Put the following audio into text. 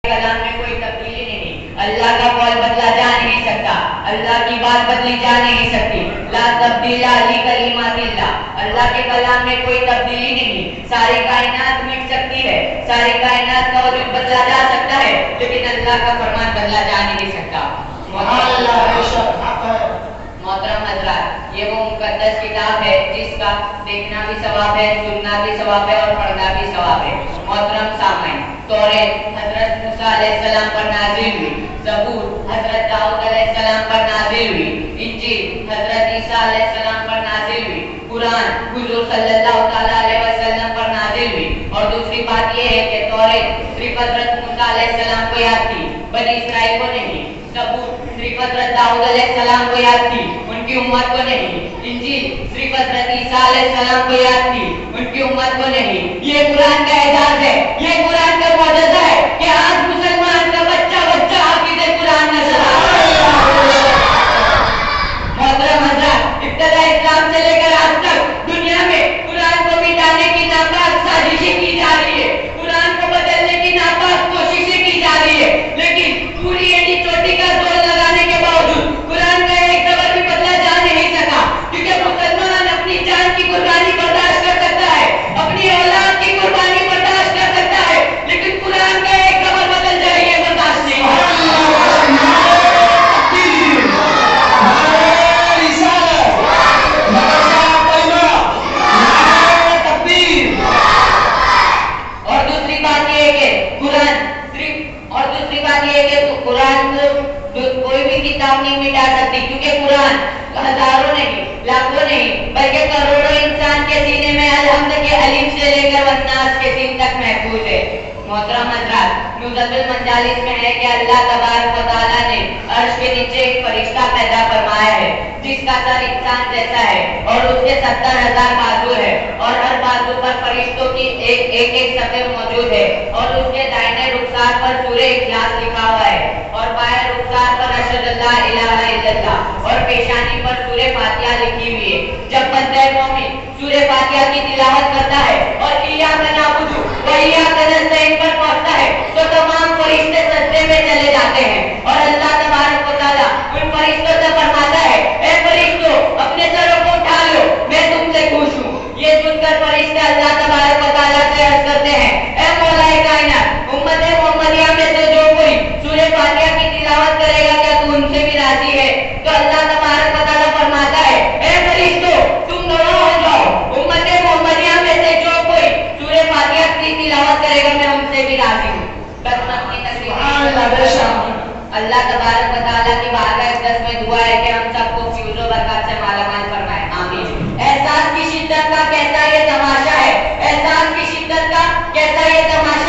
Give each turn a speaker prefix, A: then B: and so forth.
A: کلام میں کوئی تبدیلی نہیں. اللہ کا قول بدلا جا نہیں سکتا, اللہ کی بات بدلی جا نہیں سکتی. لا تبدیل لکلمات اللہ, اللہ کے کلام میں کوئی تبدیلی نہیں. ساری کائنات مٹ سکتی ہے, ساری کائنات کا وجود بدلا جا سکتا ہے, لیکن اللہ کا فرمان بدلا جا نہیں سکتا. محترم حضرات, یہ وہ مقدس کتاب ہے جس کا دیکھنا بھی ثواب ہے, سننا بھی ثواب ہے اور پڑھنا بھی ثواب ہے. محترم سامعین, توریت حضرت موسیٰ علیہ السلام پر نازل ہوئی, زبور حضرت داؤد علیہ السلام پر نازل ہوئی, انجیل حضرت عیسیٰ علیہ السلام پر نازل ہوئی, قرآن حضور صلی اللہ تعالیٰ علیہ وسلم پر نازل ہوئی. اور دوسری بات یہ ہے کہ توریت صرف حضرت موسیٰ علیہ السلام کو یاد تھی, بنی اسرائیل کو نہیں. زبور صرف حضرت داؤد علیہ السلام کو یاد تھی, ان کی امت کو نہیں. انجیل صرف حضرت عیسیٰ علیہ السلام کو یاد تھی, ان کی امت کو نہیں. یہ قرآن کا اعجاز ہے, یہ قرآن کا معجزہ ہے کہ آج مسلمان کا بچہ بچہ حافظ قرآن نظر آ رہا ہے. محترم حضرات, ابتدا اسلام سے لے کر آج تک دنیا میں قرآن کو مٹانے کی ناپاک سازشیں کی جا رہی ہے, قرآن کو بدلنے کی ناپاک کوششیں کی جا رہی ہے, لیکن پوری ایڈی چوٹی کا زور لگانے کے باوجود قرآن کا ایک زبر بھی بدلا جا نہیں سکا, کیونکہ مسلمان اپنی جان کی قربانی برداشت کر سکتا ہے, اپنی اولاد کی قربانی برداشت کر سکتا ہے, لیکن قرآن کا ایک زبر بدل جائے یہ برداشت نہیں ہے. اور دوسری بات یہ ہے کہ قرآن کوئی بھی کتاب نہیں مٹا سکتی, کیونکہ قرآن ہزاروں نہیں, لاکھوں نہیں, بلکہ کروڑوں انسان کے سینے میں الحمد کے الف سے لے کر والناس کے سین تک محفوظ ہے. محترم حضرات, نزول المجالس میں ہے کہ اللہ تبارک و تعالیٰ نے عرش کے نیچے ایک فرشتہ پیدا فرمایا ہے جس کا سر انسان جیسا ہے اور اس کے 70,000 بازو ہے, اور ہر بازو پر فرشتوں کی ایک صفحہ موجود ہے, اور اس کے دائنے رخسار پر سورہ اخلاص لکھا ہوا ہے, اور بائیں رخسار پر اشہد اللہ الہ الا اللہ, اور پیشانی پر سورہ فاتحہ لکھی ہوئی ہے. جب بندہ مومن سورہ فاتحہ کی تلاوت کرتا ہے اور ایاک نعبد و ایاک نستعین پر پہنچتا ہے تو تمام فرشتے سجدے میں چلے جاتے ہیں, اور اللہ تبارک و تعالیٰ ان فرشتوں سے فرماتا ہے, اے فرشتوں اپنے سروں کو اٹھا لو, میں تم سے خوش ہوں. یہ سن کر فرشتے اللہ تبارک و تعالیٰ سے عرض کرتے ہیں, اے مولا کائنات, امت محمدیہ میں سے جو کوئی سورہ فاتحہ کی تلاوت کرے گا کیا تو ان سے بھی راضی ہے؟ تو اللہ تبارک و تعالیٰ فرماتا ہے, اے فرشتوں تم گواہ ہو جاؤ, امت محمدیہ میں سے جو کوئی سورہ فاتحہ کی تلاوت کرے گا میں ان سے بھی راضی ہوں. اللہ تبارک و تعالیٰ کی بارگاہ اقدس میں دعا ہے کہ ہم سب کو فیوز و برکات سے مالا مال فرمائے, آمین. احساس کی شدت کا کیسا یہ تماشا ہے, احساس کی شدت کا کیسا یہ تماشا